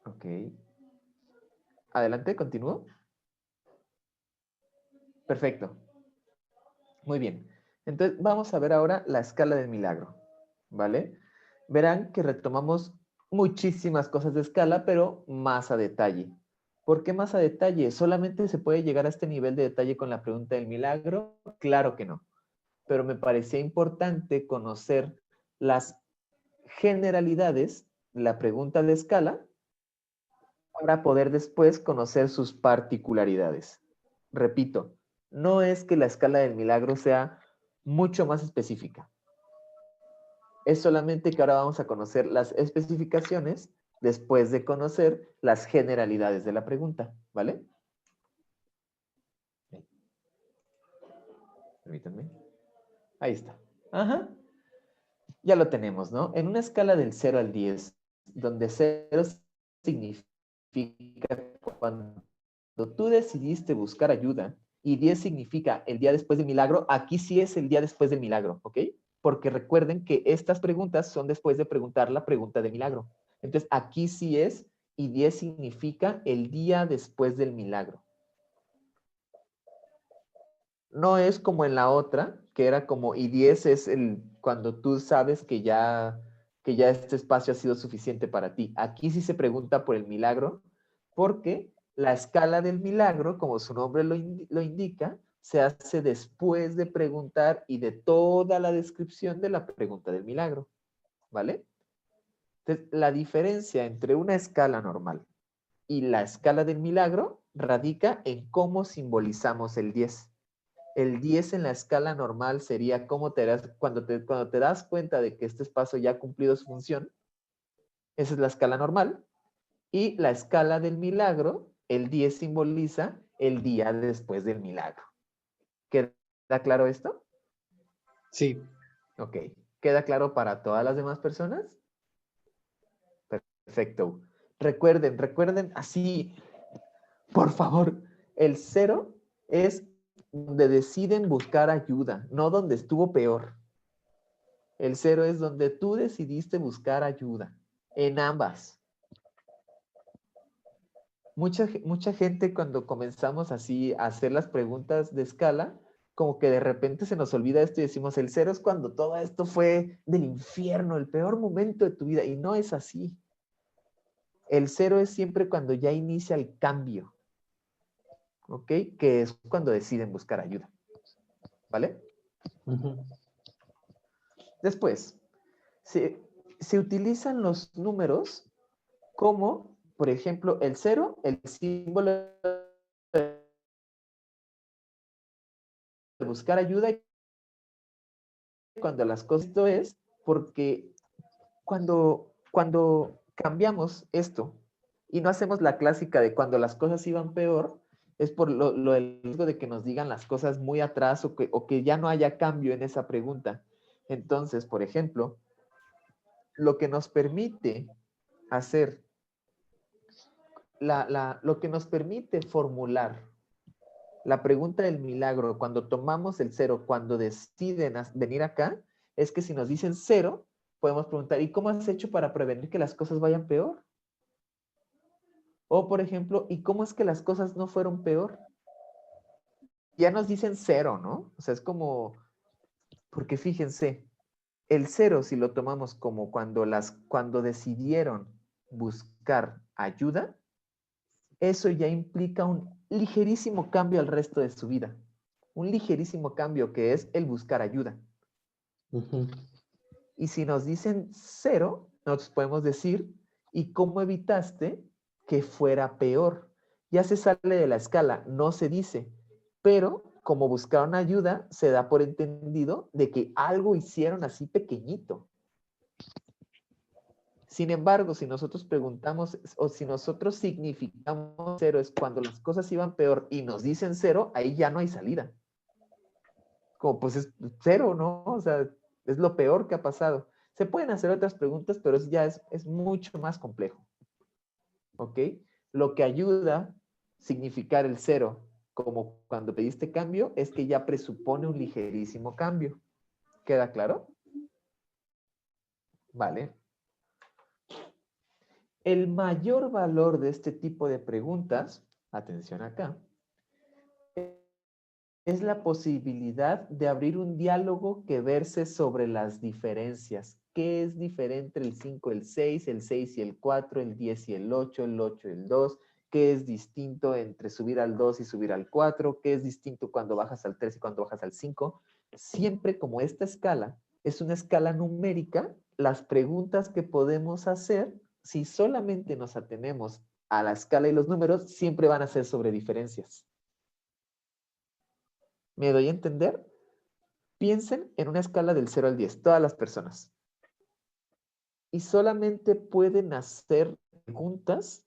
Ok. Adelante, continúo. Perfecto. Muy bien. Entonces, vamos a ver ahora la escala del milagro, ¿vale? Verán que retomamos muchísimas cosas de escala, pero más a detalle. ¿Por qué más a detalle? ¿Solamente se puede llegar a este nivel de detalle con la pregunta del milagro? Claro que no. Pero me parecía importante conocer las generalidades de la pregunta de escala para poder después conocer sus particularidades. Repito, no es que la escala del milagro sea mucho más específica. Es solamente que ahora vamos a conocer las especificaciones después de conocer las generalidades de la pregunta, ¿vale? Permítanme. Ahí está. Ajá. Ya lo tenemos, ¿no? En una escala del 0 al 10, donde 0 significa cuando tú decidiste buscar ayuda y 10 significa el día después del milagro, aquí sí es el día después del milagro, ¿ok? Porque recuerden que estas preguntas son después de preguntar la pregunta de milagro. Entonces, aquí sí es y 10 significa el día después del milagro. No es como en la otra, que era como, y 10 es el, cuando tú sabes que ya este espacio ha sido suficiente para ti. Aquí sí se pregunta por el milagro, porque la escala del milagro, como su nombre lo indica, se hace después de preguntar y de toda la descripción de la pregunta del milagro, ¿vale? Entonces, la diferencia entre una escala normal y la escala del milagro radica en cómo simbolizamos el 10. El 10 en la escala normal sería cómo te das, cuando te das cuenta de que este espacio ya ha cumplido su función, esa es la escala normal, y la escala del milagro, el 10 simboliza el día después del milagro. ¿Queda claro esto? Sí. Ok. ¿Queda claro para todas las demás personas? Perfecto. Recuerden así, por favor, el 0 es donde deciden buscar ayuda, no donde estuvo peor. El 0 es donde tú decidiste buscar ayuda, en ambas. Mucha gente cuando comenzamos así a hacer las preguntas de escala, como que de repente se nos olvida esto y decimos, el 0 es cuando todo esto fue del infierno, el peor momento de tu vida, y no es así. El 0 es siempre cuando ya inicia el cambio, ¿ok? Que es cuando deciden buscar ayuda, ¿vale? Después, se utilizan los números como, por ejemplo, el 0, el símbolo de buscar ayuda cuando las cosas, esto es porque cuando cambiamos esto y no hacemos la clásica de cuando las cosas iban peor, es por el riesgo de que nos digan las cosas muy atrás o que ya no haya cambio en esa pregunta. Entonces, por ejemplo, lo que nos permite hacer, lo que nos permite formular la pregunta del milagro, cuando tomamos el 0, cuando deciden venir acá, es que si nos dicen 0, podemos preguntar, ¿y cómo has hecho para prevenir que las cosas vayan peor? O, por ejemplo, ¿y cómo es que las cosas no fueron peor? Ya nos dicen 0, ¿no? O sea, es como, porque fíjense, el 0, si lo tomamos como cuando decidieron buscar ayuda, eso ya implica un ligerísimo cambio al resto de su vida. Un ligerísimo cambio que es el buscar ayuda. Y si nos dicen 0, nosotros podemos decir, ¿y cómo evitaste que fuera peor? Ya se sale de la escala, no se dice, pero como buscaron ayuda, se da por entendido de que algo hicieron así pequeñito. Sin embargo, si nosotros preguntamos o si nosotros significamos 0 es cuando las cosas iban peor y nos dicen 0, ahí ya no hay salida. Como pues es 0, ¿no? O sea, es lo peor que ha pasado. Se pueden hacer otras preguntas, pero es mucho más complejo. ¿Ok? Lo que ayuda a significar el 0 como cuando pediste cambio es que ya presupone un ligerísimo cambio. ¿Queda claro? Vale. El mayor valor de este tipo de preguntas, atención acá, es la posibilidad de abrir un diálogo que verse sobre las diferencias. ¿Qué es diferente el 5, el 6 y el 4, el 10 y el 8 y el 2? ¿Qué es distinto entre subir al 2 y subir al 4? ¿Qué es distinto cuando bajas al 3 y cuando bajas al 5? Siempre como esta escala es una escala numérica, las preguntas que podemos hacer, si solamente nos atenemos a la escala y los números, siempre van a ser sobre diferencias. ¿Me doy a entender? Piensen en una escala del 0 al 10, todas las personas. Y solamente pueden hacer preguntas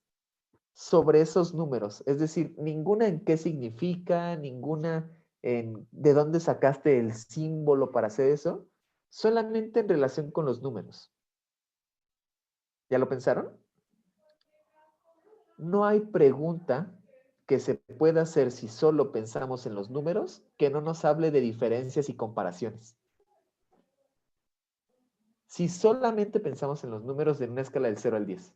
sobre esos números. Es decir, ninguna en qué significa, ninguna en de dónde sacaste el símbolo para hacer eso, solamente en relación con los números. ¿Ya lo pensaron? No hay pregunta que se pueda hacer si solo pensamos en los números que no nos hable de diferencias y comparaciones. Si solamente pensamos en los números en una escala del 0 al 10,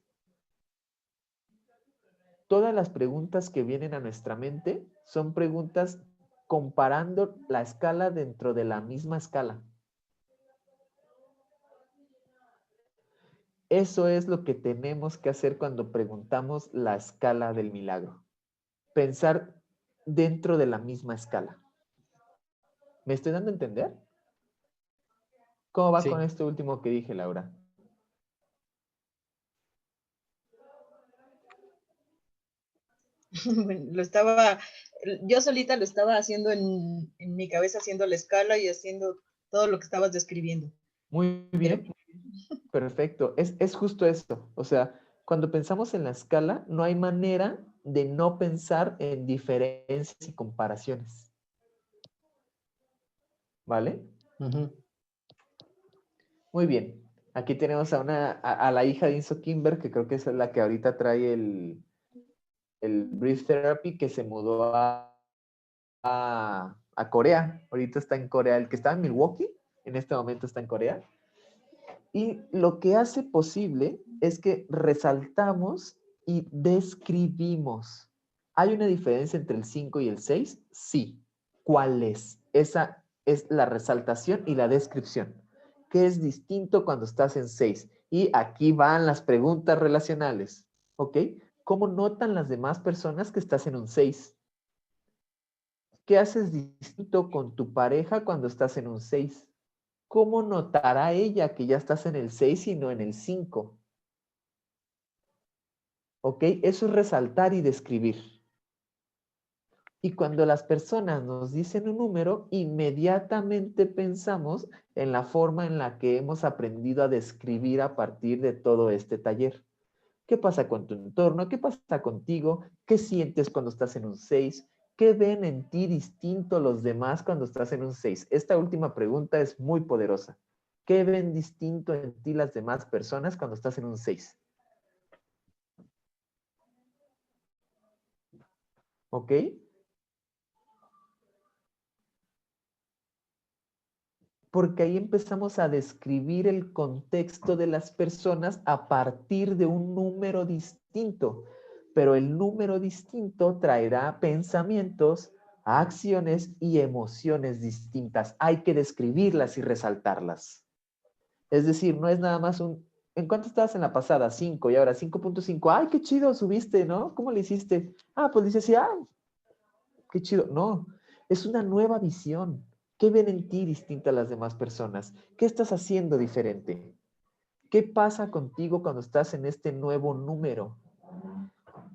todas las preguntas que vienen a nuestra mente son preguntas comparando la escala dentro de la misma escala. Eso es lo que tenemos que hacer cuando preguntamos la escala del milagro. Pensar dentro de la misma escala. ¿Me estoy dando a entender? ¿Cómo va con Sí. esto último que dije, Laura? Yo solita lo estaba haciendo en mi cabeza, haciendo la escala y haciendo todo lo que estabas describiendo. Muy Pero bien, perfecto. Es justo esto. O sea, cuando pensamos en la escala, no hay manera de no pensar en diferencias y comparaciones. ¿Vale? Ujú. Muy bien. Aquí tenemos a la hija de Inso Kimber, que creo que es la que ahorita trae el Brief Therapy, que se mudó a Corea. Ahorita está en Corea. El que está en Milwaukee, en este momento está en Corea. Y lo que hace posible es que resaltamos y describimos. ¿Hay una diferencia entre el 5 y el 6? Sí. ¿Cuál es? Esa es la resaltación y la descripción. ¿Qué es distinto cuando estás en 6? Y aquí van las preguntas relacionales. ¿Ok? ¿Cómo notan las demás personas que estás en un 6? ¿Qué haces distinto con tu pareja cuando estás en un 6? ¿Cómo notará ella que ya estás en el 6 y no en el 5? ¿Ok? Eso es resaltar y describir. Y cuando las personas nos dicen un número, inmediatamente pensamos en la forma en la que hemos aprendido a describir a partir de todo este taller. ¿Qué pasa con tu entorno? ¿Qué pasa contigo? ¿Qué sientes cuando estás en un 6? ¿Qué ven en ti distinto los demás cuando estás en un 6? Esta última pregunta es muy poderosa. ¿Qué ven distinto en ti las demás personas cuando estás en un 6? ¿Ok? Porque ahí empezamos a describir el contexto de las personas a partir de un número distinto. Pero el número distinto traerá pensamientos, acciones y emociones distintas. Hay que describirlas y resaltarlas. Es decir, no es nada más un... ¿En cuánto estabas en la pasada? 5 y ahora 5.5. ¡Ay, qué chido subiste! ¿No? ¿Cómo le hiciste? Ah, pues dice así, ¡ay, qué chido! No, es una nueva visión. ¿Qué ven en ti distinta a las demás personas? ¿Qué estás haciendo diferente? ¿Qué pasa contigo cuando estás en este nuevo número?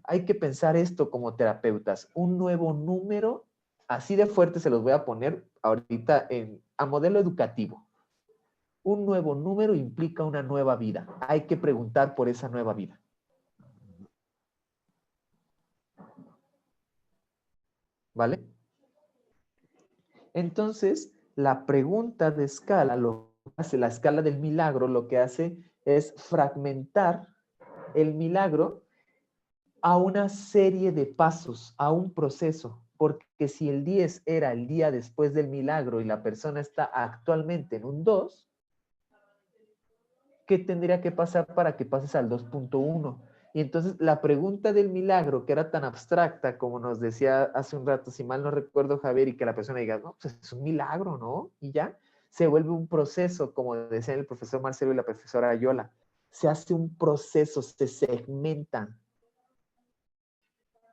Hay que pensar esto como terapeutas. Un nuevo número, así de fuerte se los voy a poner ahorita a modelo educativo. Un nuevo número implica una nueva vida. Hay que preguntar por esa nueva vida. ¿Vale? Entonces, la pregunta de escala, lo que hace la escala del milagro, lo que hace es fragmentar el milagro a una serie de pasos, a un proceso. Porque si el 10 era el día después del milagro y la persona está actualmente en un 2, ¿qué tendría que pasar para que pases al 2.1? Y entonces la pregunta del milagro, que era tan abstracta, como nos decía hace un rato, si mal no recuerdo Javier, y que la persona diga, no, pues es un milagro, ¿no? Y ya, se vuelve un proceso, como decía el profesor Marcelo y la profesora Ayola. Se hace un proceso, se segmenta.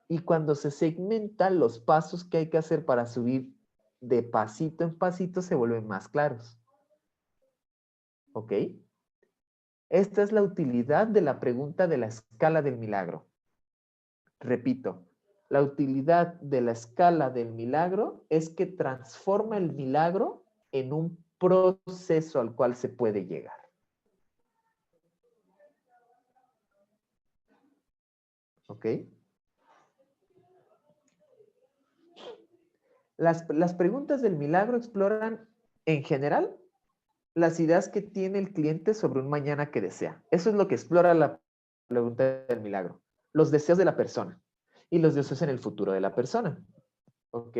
Y cuando se segmentan, los pasos que hay que hacer para subir de pasito en pasito se vuelven más claros. ¿Ok? Esta es la utilidad de la pregunta de la escala del milagro. Repito, la utilidad de la escala del milagro es que transforma el milagro en un proceso al cual se puede llegar. ¿Ok? Las preguntas del milagro exploran, en general, las ideas que tiene el cliente sobre un mañana que desea. Eso es lo que explora la pregunta del milagro. Los deseos de la persona y los deseos en el futuro de la persona. ¿Ok?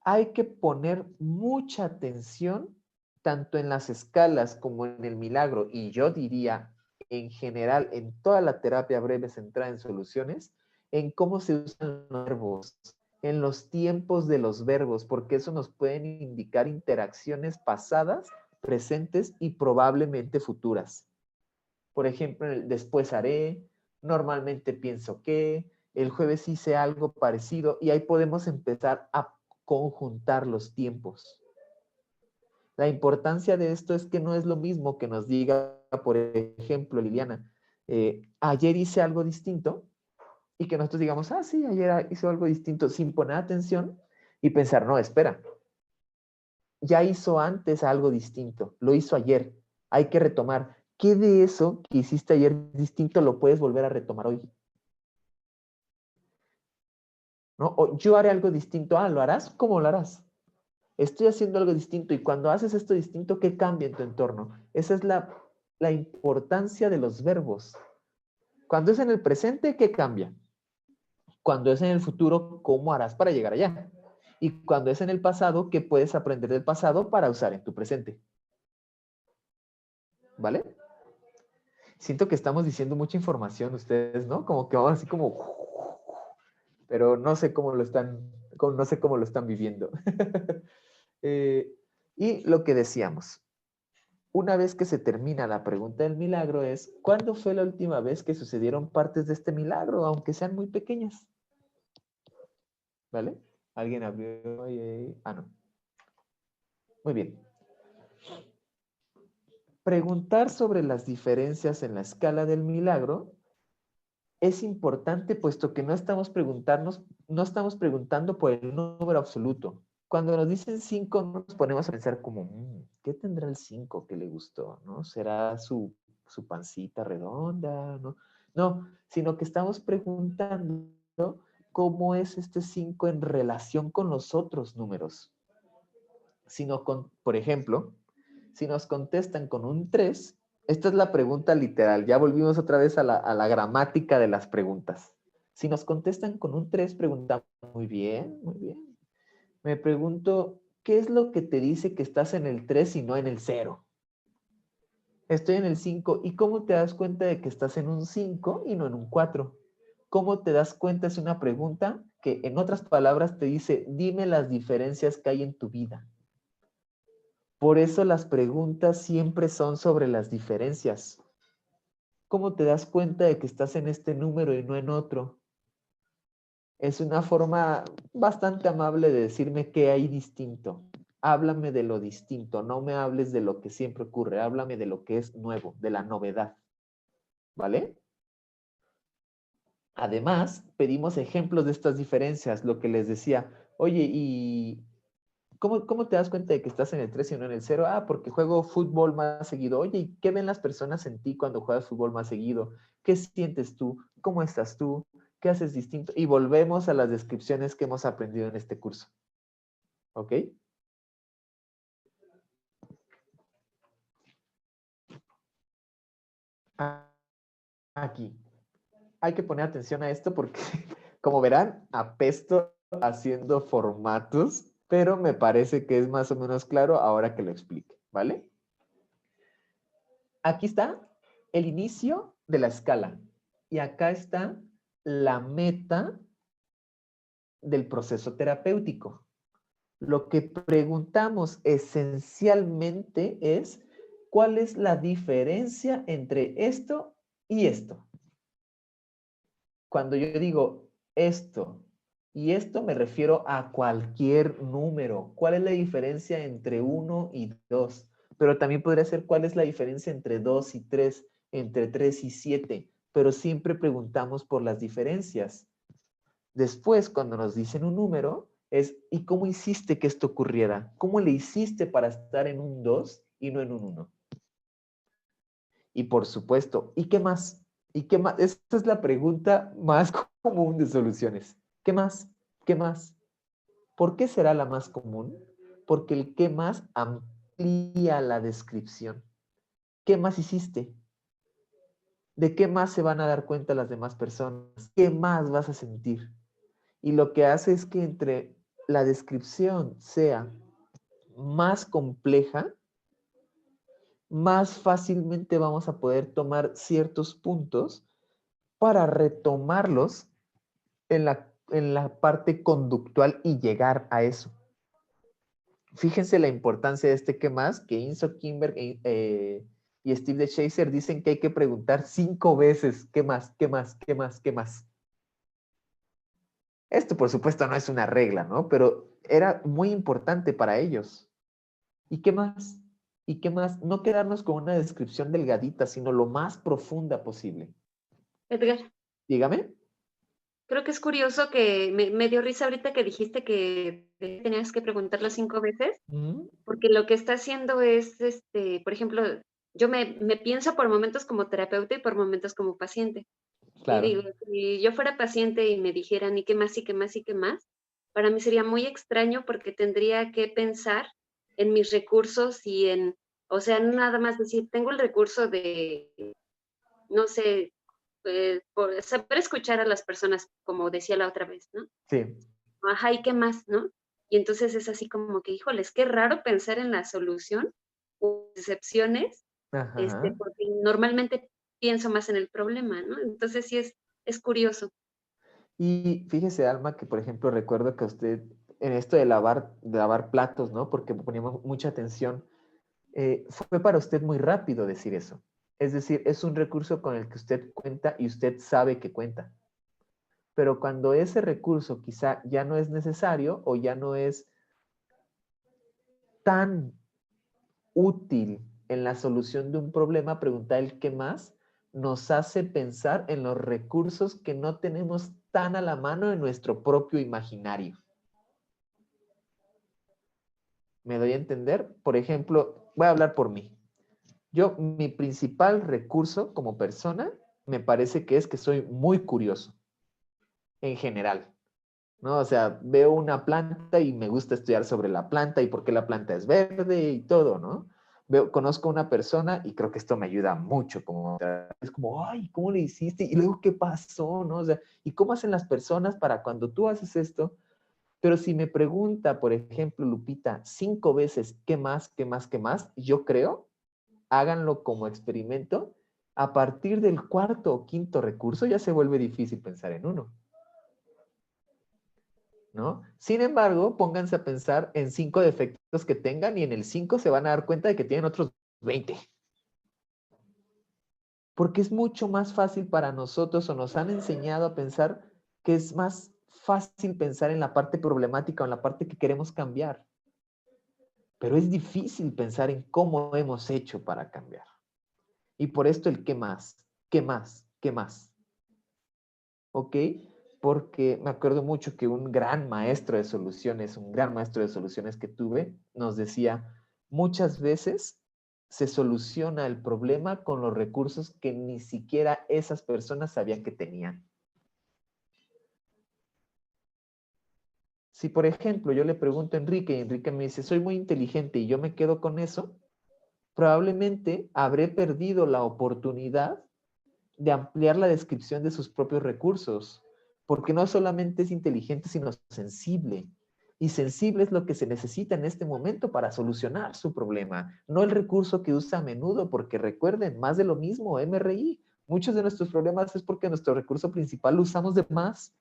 Hay que poner mucha atención tanto en las escalas como en el milagro, y yo diría en general en toda la terapia breve centrada en soluciones, en cómo se usan los verbos, en los tiempos de los verbos, porque eso nos pueden indicar interacciones pasadas, presentes y probablemente futuras. Por ejemplo, el después haré, normalmente pienso que, el jueves hice algo parecido, y ahí podemos empezar a conjuntar los tiempos. La importancia de esto es que no es lo mismo que nos diga, por ejemplo, Liliana, ayer hice algo distinto, y que nosotros digamos, ah, sí, ayer hizo algo distinto, sin poner atención y pensar, no, espera, ya hizo antes algo distinto, lo hizo ayer, hay que retomar. ¿Qué de eso que hiciste ayer distinto lo puedes volver a retomar hoy? ¿No? O yo haré algo distinto. Ah, ¿lo harás? ¿Cómo lo harás? Estoy haciendo algo distinto, y cuando haces esto distinto, ¿qué cambia en tu entorno? Esa es la importancia de los verbos. Cuando es en el presente, ¿qué cambia? Cuando es en el futuro, ¿cómo harás para llegar allá? Y cuando es en el pasado, ¿qué puedes aprender del pasado para usar en tu presente? ¿Vale? Siento que estamos diciendo mucha información ustedes, ¿no? Como que vamos así como... Pero no sé cómo lo están, no sé cómo lo están viviendo. Y lo que decíamos, una vez que se termina la pregunta del milagro es, ¿cuándo fue la última vez que sucedieron partes de este milagro, aunque sean muy pequeñas? ¿Vale? ¿Alguien abrió? Ah, no. Muy bien. Preguntar sobre las diferencias en la escala del milagro es importante, puesto que no estamos preguntando por el número absoluto. Cuando nos dicen 5, nos ponemos a pensar como, ¿qué tendrá el 5 que le gustó? ¿No? ¿Será su pancita redonda? ¿No? No, sino que estamos preguntando cómo es este 5 en relación con los otros números. Por ejemplo, si nos contestan con un 3, esta es la pregunta literal. Ya volvimos otra vez a la gramática de las preguntas. Si nos contestan con un 3, preguntamos, muy bien, muy bien. Me pregunto, ¿qué es lo que te dice que estás en el 3 y no en el 0? Estoy en el 5. ¿Y cómo te das cuenta de que estás en un 5 y no en un 4? ¿Cómo te das cuenta? Es una pregunta que, en otras palabras, te dice, dime las diferencias que hay en tu vida. Por eso las preguntas siempre son sobre las diferencias. ¿Cómo te das cuenta de que estás en este número y no en otro? Es una forma bastante amable de decirme qué hay distinto. Háblame de lo distinto, no me hables de lo que siempre ocurre, háblame de lo que es nuevo, de la novedad. ¿Vale? Además, pedimos ejemplos de estas diferencias, lo que les decía. Oye, ¿y cómo te das cuenta de que estás en el 3 y no en el 0? Ah, porque juego fútbol más seguido. Oye, ¿y qué ven las personas en ti cuando juegas fútbol más seguido? ¿Qué sientes tú? ¿Cómo estás tú? ¿Qué haces distinto? Y volvemos a las descripciones que hemos aprendido en este curso. ¿Ok? Aquí. Hay que poner atención a esto porque, como verán, apesto haciendo formatos, pero me parece que es más o menos claro ahora que lo explique, ¿vale? Aquí está el inicio de la escala. Y acá está la meta del proceso terapéutico. Lo que preguntamos esencialmente es, ¿cuál es la diferencia entre esto y esto? Cuando yo digo esto y esto, me refiero a cualquier número. ¿Cuál es la diferencia entre 1 y 2? Pero también podría ser cuál es la diferencia entre 2 y 3, entre 3 y 7. Pero siempre preguntamos por las diferencias. Después, cuando nos dicen un número, es ¿y cómo hiciste que esto ocurriera? ¿Cómo le hiciste para estar en un 2 y no en un 1? Y por supuesto, ¿y qué más? ¿Y qué más? Esta es la pregunta más común de soluciones. ¿Qué más? ¿Qué más? ¿Por qué será la más común? Porque el qué más amplía la descripción. ¿Qué más hiciste? ¿De qué más se van a dar cuenta las demás personas? ¿Qué más vas a sentir? Y lo que hace es que entre la descripción sea más compleja, más fácilmente vamos a poder tomar ciertos puntos para retomarlos en la parte conductual y llegar a eso. Fíjense la importancia de este qué más, que Inso Kimberg y Steve DeShazer dicen que hay que preguntar 5 veces qué más, qué más, qué más, qué más. Esto, por supuesto, no es una regla, ¿no? Pero era muy importante para ellos. ¿Y qué más? ¿Y qué más? No quedarnos con una descripción delgadita, sino lo más profunda posible. Edgar, Dígame. creo que es curioso que me dio risa ahorita que dijiste que tenías que preguntarlo 5 veces, porque lo que está haciendo es, por ejemplo, yo me pienso por momentos como terapeuta y por momentos como paciente. Y Claro. digo, si yo fuera paciente y me dijeran, ¿y qué más, y qué más, y qué más? Para mí sería muy extraño porque tendría que pensar en mis recursos y en, o sea, no nada más decir, tengo el recurso de, no sé, por saber escuchar a las personas, como decía la otra vez, ¿no? Sí. Ajá, ¿y qué más, no? Y entonces es así como que, híjoles, qué raro pensar en la solución o excepciones, Ajá. porque normalmente pienso más en el problema, ¿no? Entonces sí es curioso. Y fíjese, Alma, que por ejemplo recuerdo que usted en esto de lavar platos, ¿no? Porque poníamos mucha atención, fue para usted muy rápido decir eso. Es decir, es un recurso con el que usted cuenta y usted sabe que cuenta. Pero cuando ese recurso quizá ya no es necesario o ya no es tan útil en la solución de un problema, preguntar el qué más nos hace pensar en los recursos que no tenemos tan a la mano en nuestro propio imaginario. ¿Me doy a entender? Por ejemplo, voy a hablar por mí. Yo, mi principal recurso como persona, me parece que es que soy muy curioso, en general, ¿no? O sea, veo una planta y me gusta estudiar sobre la planta y por qué la planta es verde y todo, ¿no? Conozco a una persona y creo que esto me ayuda mucho, como es como, ay, ¿cómo le hiciste? Y luego, ¿qué pasó? ¿No? O sea, ¿y cómo hacen las personas para cuando tú haces esto? Pero si me pregunta, por ejemplo, Lupita, 5 veces, ¿qué más, qué más, qué más? Yo creo, háganlo como experimento, a partir del cuarto o quinto recurso ya se vuelve difícil pensar en uno, ¿no? Sin embargo, pónganse a pensar en 5 defectos que tengan y en el 5 se van a dar cuenta de que tienen otros 20. Porque es mucho más fácil para nosotros o nos han enseñado a pensar que es más fácil pensar en la parte problemática o en la parte que queremos cambiar. Pero es difícil pensar en cómo hemos hecho para cambiar. Y por esto el qué más, qué más, qué más. ¿Ok? Porque me acuerdo mucho que un gran maestro de soluciones, un gran maestro de soluciones que tuve, nos decía, muchas veces se soluciona el problema con los recursos que ni siquiera esas personas sabían que tenían. Si, por ejemplo, yo le pregunto a Enrique y Enrique me dice, soy muy inteligente y yo me quedo con eso, probablemente habré perdido la oportunidad de ampliar la descripción de sus propios recursos, porque no solamente es inteligente, sino sensible. Y sensible es lo que se necesita en este momento para solucionar su problema, no el recurso que usa a menudo, porque recuerden, más de lo mismo, MRI, Muchos de nuestros problemas es porque nuestro recurso principal lo usamos de más.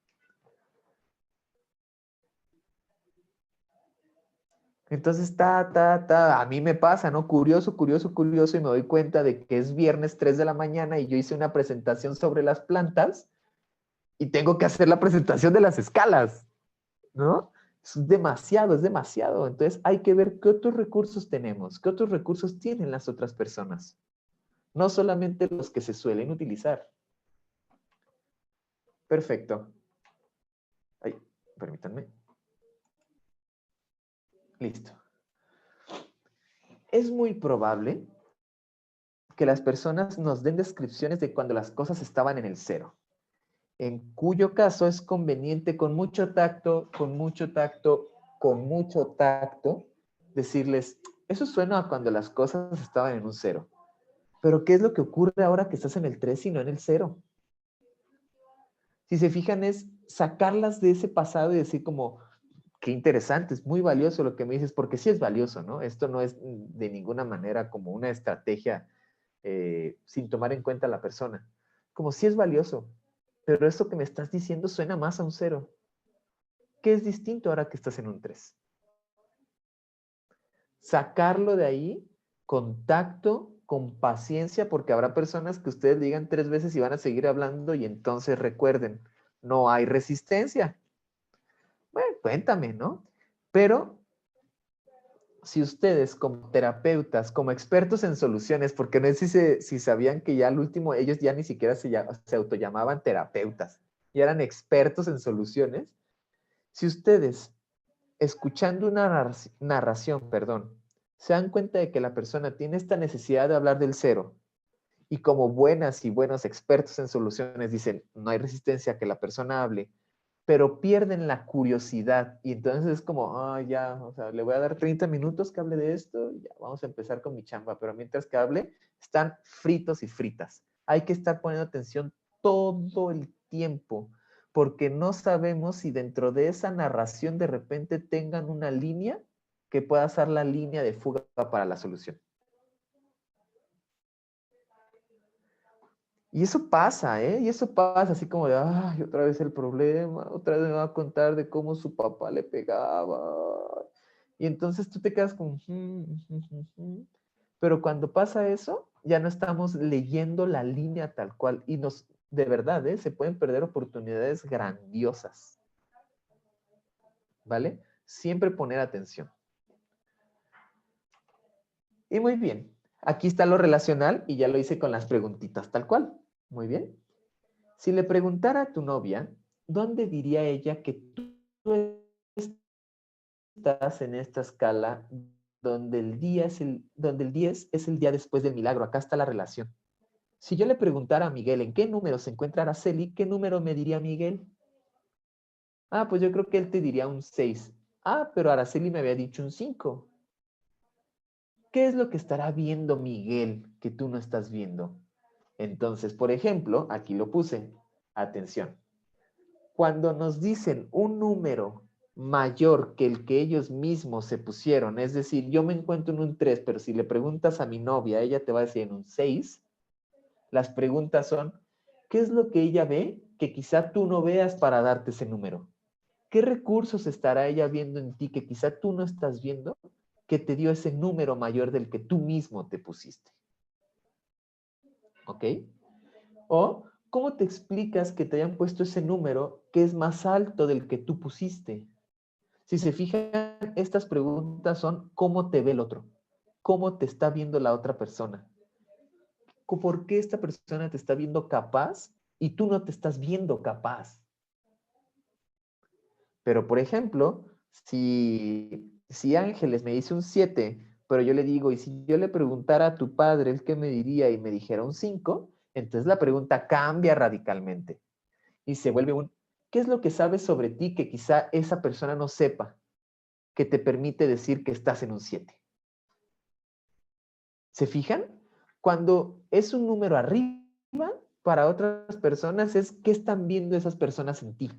Entonces, a mí me pasa, ¿no? Curioso, curioso, curioso, y me doy cuenta de que es viernes 3 de la mañana y yo hice una presentación sobre las plantas y tengo que hacer la presentación de las escalas, ¿no? Es demasiado, es demasiado. Entonces, hay que ver qué otros recursos tenemos, qué otros recursos tienen las otras personas, no solamente los que se suelen utilizar. Perfecto. Ay, permítanme. Listo. Es muy probable que las personas nos den descripciones de cuando las cosas estaban en el cero, en cuyo caso es conveniente con mucho tacto, decirles, eso suena a cuando las cosas estaban en un cero. Pero ¿qué es lo que ocurre ahora que estás en el 3 y no en el cero? Si se fijan, es sacarlas de ese pasado y decir como, qué interesante, es muy valioso lo que me dices, porque sí es valioso, ¿no? Esto no es de ninguna manera como una estrategia sin tomar en cuenta a la persona. Como sí es valioso, pero esto que me estás diciendo suena más a un cero. ¿Qué es distinto ahora que estás en un 3? Sacarlo de ahí con tacto, con paciencia, porque habrá personas que ustedes digan 3 veces y van a seguir hablando y entonces recuerden, no hay resistencia. Bueno, cuéntame, ¿no? Pero si ustedes como terapeutas, como expertos en soluciones, porque no sé si sabían que ya al último ellos ya ni siquiera se autollamaban terapeutas, ya eran expertos en soluciones, si ustedes escuchando una narración, perdón, se dan cuenta de que la persona tiene esta necesidad de hablar del cero y como buenas y buenos expertos en soluciones dicen, no hay resistencia a que la persona hable, pero pierden la curiosidad y entonces es como, ya, o sea, le voy a dar 30 minutos que hable de esto y ya, vamos a empezar con mi chamba, pero mientras que hable, están fritos y fritas. Hay que estar poniendo atención todo el tiempo, porque no sabemos si dentro de esa narración de repente tengan una línea que pueda ser la línea de fuga para la solución. Y eso pasa, ¿eh? Y eso pasa así como de, ay, otra vez el problema, otra vez me va a contar de cómo su papá le pegaba. Y entonces tú te quedas con... Pero cuando pasa eso, ya no estamos leyendo la línea tal cual. Y de verdad, ¿eh? Se pueden perder oportunidades grandiosas. ¿Vale? Siempre poner atención. Y muy bien. Aquí está lo relacional y ya lo hice con las preguntitas tal cual. Muy bien. Si le preguntara a tu novia, ¿dónde diría ella que tú estás en esta escala donde el 10 es el día después del milagro? Acá está la relación. Si yo le preguntara a Miguel en qué número se encuentra Araceli, ¿qué número me diría Miguel? Pues yo creo que él te diría un 6. Pero Araceli me había dicho un 5. ¿Qué es lo que estará viendo Miguel que tú no estás viendo? Entonces, por ejemplo, aquí lo puse. Atención. Cuando nos dicen un número mayor que el que ellos mismos se pusieron, es decir, yo me encuentro en un 3, pero si le preguntas a mi novia, ella te va a decir en un 6, las preguntas son, ¿qué es lo que ella ve que quizá tú no veas para darte ese número? ¿Qué recursos estará ella viendo en ti que quizá tú no estás viendo que te dio ese número mayor del que tú mismo te pusiste? ¿Ok? O, ¿cómo te explicas que te hayan puesto ese número que es más alto del que tú pusiste? Si se fijan, estas preguntas son ¿cómo te ve el otro? ¿Cómo te está viendo la otra persona? ¿Por qué esta persona te está viendo capaz y tú no te estás viendo capaz? Pero, por ejemplo, si Ángeles me dice un 7, pero yo le digo, y si yo le preguntara a tu padre el qué me diría y me dijera un 5, entonces la pregunta cambia radicalmente y se vuelve un, ¿qué es lo que sabes sobre ti que quizá esa persona no sepa, que te permite decir que estás en un 7? ¿Se fijan? Cuando es un número arriba, para otras personas es qué están viendo esas personas en ti.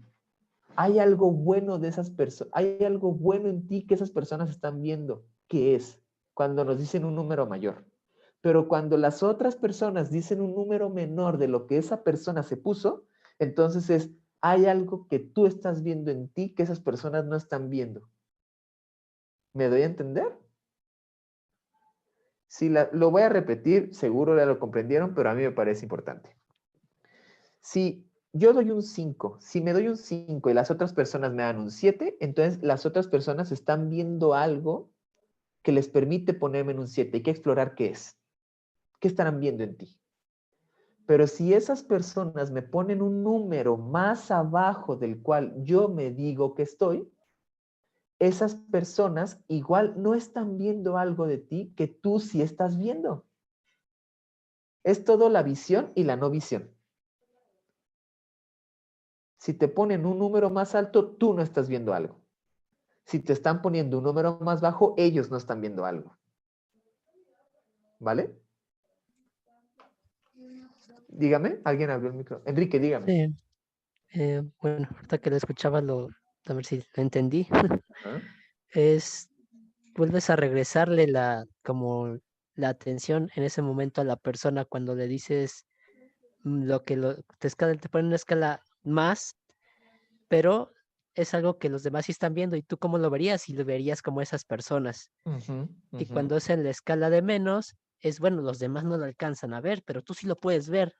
Hay algo bueno de esas personas, hay algo bueno en ti que esas personas están viendo. ¿Qué es? Cuando nos dicen un número mayor. Pero cuando las otras personas dicen un número menor de lo que esa persona se puso, entonces hay algo que tú estás viendo en ti que esas personas no están viendo. ¿Me doy a entender? Sí, lo voy a repetir, seguro ya lo comprendieron, pero a mí me parece importante. Si yo doy un 5, si me doy un 5 y las otras personas me dan un 7, entonces las otras personas están viendo algo que les permite ponerme en un 7. Hay que explorar qué es. ¿Qué estarán viendo en ti? Pero si esas personas me ponen un número más abajo del cual yo me digo que estoy, esas personas igual no están viendo algo de ti que tú sí estás viendo. Es todo la visión y la no visión. Si te ponen un número más alto, tú no estás viendo algo. Si te están poniendo un número más bajo, ellos no están viendo algo. ¿Vale? Dígame, alguien abrió el micro. Enrique, dígame. Sí, bueno, ahorita que lo escuchaba, a ver si lo entendí. Ajá. Vuelves a regresarle como la atención en ese momento a la persona cuando le dices te ponen una escala más, pero es algo que los demás sí están viendo y tú cómo lo verías y lo verías como esas personas. Ujú, Y ujú. cuando es en la escala de menos, bueno, los demás no lo alcanzan a ver, pero tú sí lo puedes ver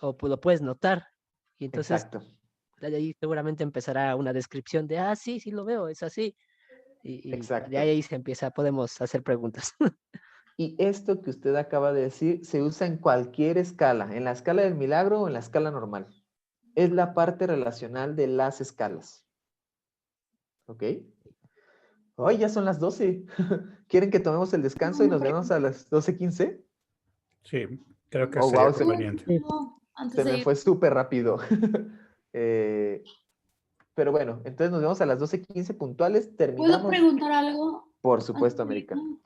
o lo puedes notar. Y entonces Exacto, de ahí seguramente empezará una descripción de, sí, sí lo veo, es así. Y de exacto. ahí podemos hacer preguntas. Y esto que usted acaba de decir se usa en cualquier escala, en la escala del milagro o en la escala normal. Es la parte relacional de las escalas. ¿Ok? Hoy ya son las 12. ¿Quieren que tomemos el descanso y nos vemos a las 12:15? Sí, creo que Oh, sería wow, conveniente. se me fue súper rápido. Pero bueno, entonces nos vemos a las 12:15 puntuales. ¿Puedo Terminamos. preguntar algo? Por supuesto, antes de América. irnos?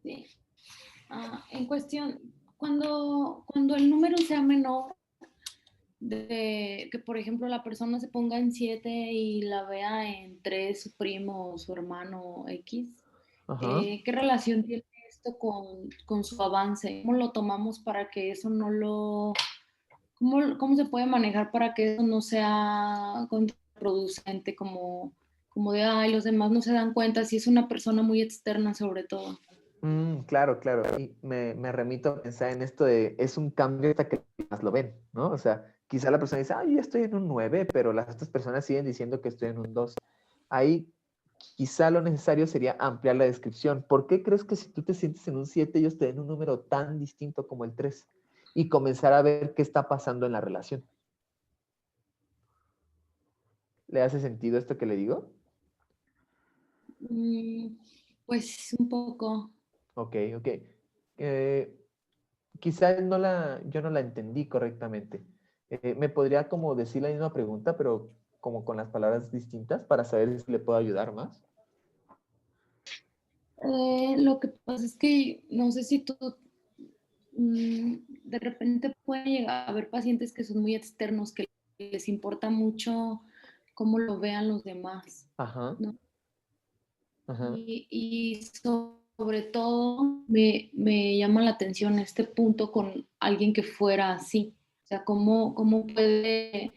Sí. En cuestión, cuando el número sea menor, de que por ejemplo la persona se ponga en 7 y la vea en 3 su primo o su hermano X, Ajá. ¿qué relación tiene esto con su avance? ¿Cómo lo tomamos para que eso no lo... ¿Cómo se puede manejar para que eso no sea contraproducente como de, ay, los demás no se dan cuenta, si es una persona muy externa sobre todo? Claro, claro. Y me remito a pensar en esto de, es un cambio hasta que más lo ven, ¿no? O sea, quizá la persona dice, yo ya estoy en un 9, pero las otras personas siguen diciendo que estoy en un 2. Ahí quizá lo necesario sería ampliar la descripción. ¿Por qué crees que si tú te sientes en un 7, ellos te den un número tan distinto como el 3? Y comenzar a ver qué está pasando en la relación. ¿Le hace sentido esto que le digo? Pues un poco. Ok, ok. Quizá yo no la entendí correctamente. ¿Me podría como decir la misma pregunta, pero como con las palabras distintas para saber si le puedo ayudar más? Lo que pasa es que no sé si tú de repente puede llegar a haber pacientes que son muy externos, que les importa mucho cómo lo vean los demás, Ajá, ¿no? ajá. Y sobre todo me llama la atención este punto con alguien que fuera así. O sea, cómo puede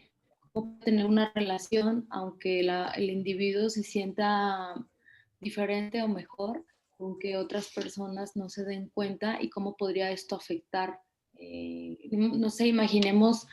tener una relación aunque el individuo se sienta diferente o mejor, aunque otras personas no se den cuenta y cómo podría esto afectar. No sé, imaginemos,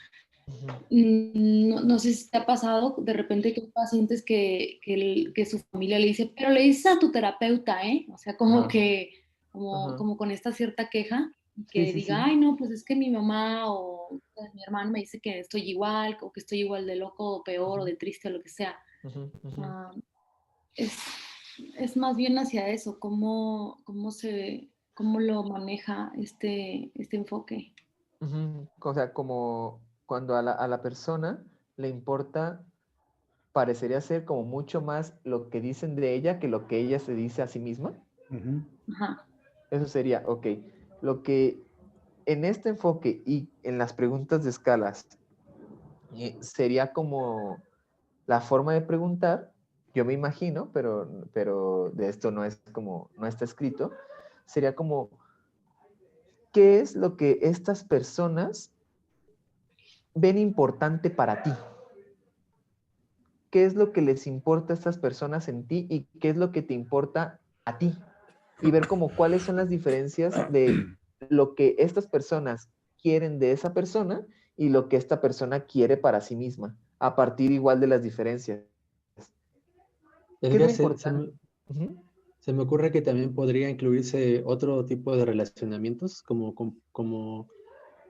no sé si te ha pasado de repente que hay pacientes que su familia le dice, pero le dices a tu terapeuta, ¿eh? O sea, como Ajá, que, ajá. como con esta cierta queja, Sí, que sí, diga, sí. ay, no, pues es que mi mamá o mi hermano me dice que estoy igual, o que estoy igual de loco o peor o Ujú, de triste o lo que sea. ujú, ujú, Ah, es, es más bien hacia eso, cómo lo maneja este enfoque. ujú. O sea, como cuando a la persona le importa, parecería ser como mucho más lo que dicen de ella que lo que ella se dice a sí misma. Ujú. Ajá. Eso sería, ok, lo que en este enfoque y en las preguntas de escalas sería como la forma de preguntar, yo me imagino, pero de esto no es como, no está escrito, sería como, qué es lo que estas personas ven importante para ti. ¿Qué es lo que les importa a estas personas en ti y qué es lo que te importa a ti? Y ver como cuáles son las diferencias de lo que estas personas quieren de esa persona y lo que esta persona quiere para sí misma, a partir igual de las diferencias. ¿Qué es lo Edgar, importante? Ujú. se me ocurre que también podría incluirse otro tipo de relacionamientos como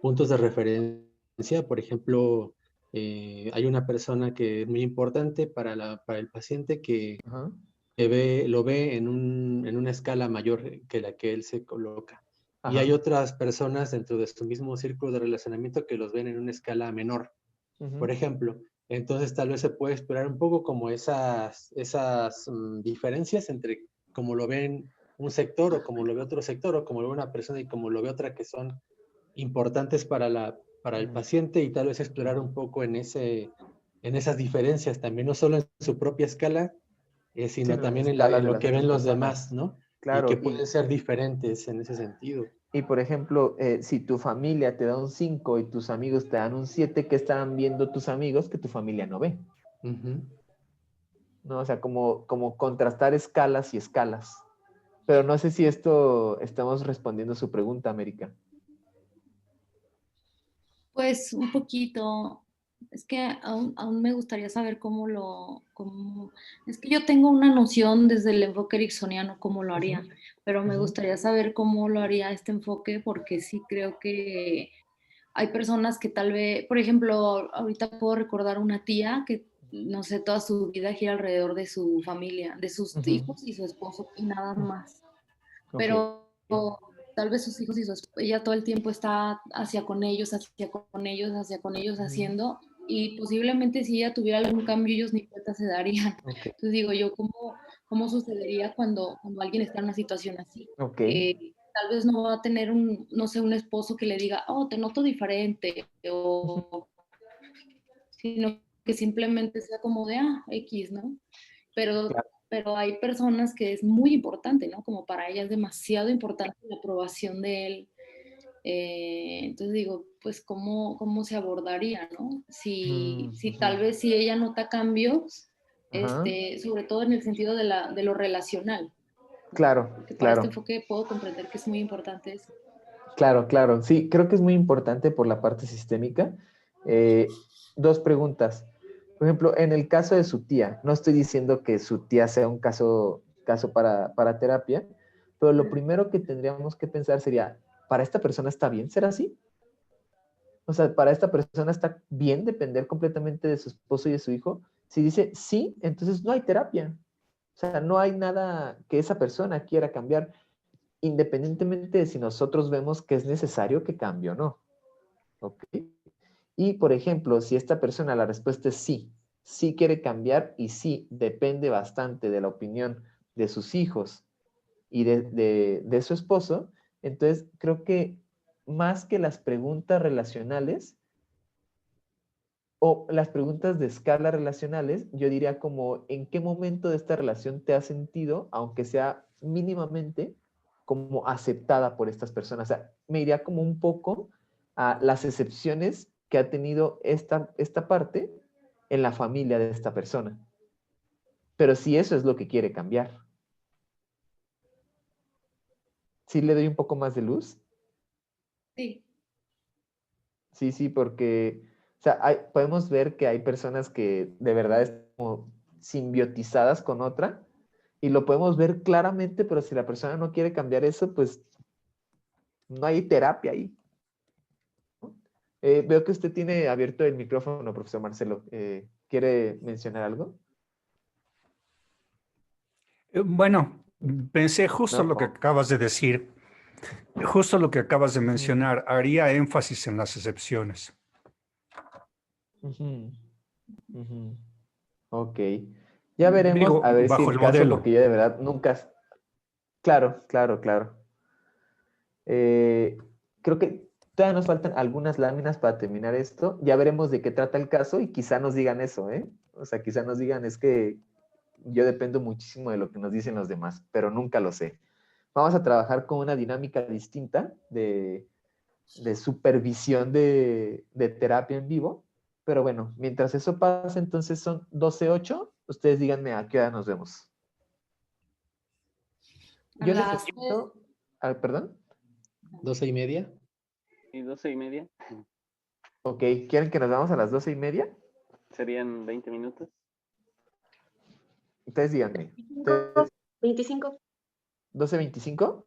puntos de referencia. Por ejemplo, hay una persona que es muy importante para el paciente Ajá. que lo ve en una escala mayor que la que él se coloca. Y Ajá. hay otras personas dentro de su mismo círculo de relacionamiento que los ven en una escala menor, Ujú. por ejemplo. Entonces tal vez se puede explorar un poco como esas diferencias entre cómo lo ven un sector o como lo ve otro sector o como lo ve una persona y como lo ve otra que son importantes para el paciente y tal vez explorar un poco en esas diferencias también, no solo en su propia escala, sino Sino en también escalas en de lo las que otras ven los personas. demás, ¿no? Y que Claro, pueden ser diferentes en ese sentido. y por ejemplo, si tu familia te da un 5 y tus amigos te dan un 7, ¿qué están viendo tus amigos que tu familia no ve? Ujú. ¿No? O sea, como contrastar escalas y escalas. Pero no sé si esto estamos respondiendo su pregunta, América. Pues un poquito. Es que aún me gustaría saber es que yo tengo una noción desde el enfoque ericksoniano cómo lo haría, Ujú, pero me ujú, gustaría saber cómo lo haría este enfoque porque sí creo que hay personas que tal vez, por ejemplo, ahorita puedo recordar una tía que, no sé, toda su vida gira alrededor de su familia, de sus ujú. hijos y su esposo y nada más. Ok, Pero tal vez sus hijos ella todo el tiempo está hacia con ellos, hacia con ellos ujú, haciendo, y posiblemente si ella tuviera algún cambio, ellos ni cuenta se darían. ok, Entonces digo yo, ¿cómo sucedería cuando alguien está en una situación así? ok, Tal vez no va a tener no sé, un esposo que le diga, oh, te noto diferente, ujú, sino que simplemente sea como de, X, ¿no? Pero, claro, pero hay personas que es muy importante, ¿no? Como para ella es demasiado importante la aprobación de él. Entonces digo, pues, ¿cómo se abordaría, ¿no? Si ujú, tal vez si ella nota cambios, ajá, sobre todo en el sentido de lo relacional, ¿no? claro, Porque para este claro, enfoque puedo comprender que es muy importante eso. claro, claro. Sí, creo que es muy importante por la parte sistémica. Dos preguntas. Por ejemplo, en el caso de su tía, no estoy diciendo que su tía sea un caso para terapia, pero lo primero que tendríamos que pensar sería, ¿para esta persona está bien ser así? O sea, ¿para esta persona está bien depender completamente de su esposo y de su hijo? Si dice sí, entonces no hay terapia. O sea, no hay nada que esa persona quiera cambiar, independientemente de si nosotros vemos que es necesario que cambie o no. ¿Ok? Y, por ejemplo, si esta persona la respuesta es sí, sí quiere cambiar y sí depende bastante de la opinión de sus hijos y de su esposo, entonces creo que más que las preguntas relacionales o las preguntas de escala relacionales, yo diría como en qué momento de esta relación te has sentido, aunque sea mínimamente, como aceptada por estas personas. O sea, me iría como un poco a las excepciones que ha tenido esta parte en la familia de esta persona. Pero si eso es lo que quiere cambiar. ¿Sí le doy un poco más de luz? Sí, Sí, sí, porque o sea, podemos ver que hay personas que de verdad están como simbiotizadas con otra y lo podemos ver claramente, pero si la persona no quiere cambiar eso, pues no hay terapia ahí. Veo que usted tiene abierto el micrófono, profesor Marcelo. ¿Quiere mencionar algo? Bueno, pensé justo lo que No. acabas de decir, justo lo que acabas de Ujú, mencionar, haría énfasis en las excepciones. ujú, ujú. Ok. Ya veremos, Digo, a ver si bajo el el caso, modelo. porque yo de verdad nunca... Claro, claro, claro. Eh, Creo que todavía nos faltan algunas láminas para terminar esto. Ya veremos de qué trata el caso y quizá nos digan eso, ¿eh? O sea, quizá nos digan es que yo dependo muchísimo de lo que nos dicen los demás, pero nunca lo sé. Vamos a trabajar con una dinámica distinta de supervisión de terapia en vivo. Pero bueno, mientras eso pasa, entonces son 12:08. Ustedes díganme a qué hora nos vemos. Yo Las necesito... ¿Perdón? 12:30. ¿Y 12:30? Ok, ¿quieren que nos vamos a las 12:30? Serían 20 minutos. Ustedes díganme. 25. 12:25.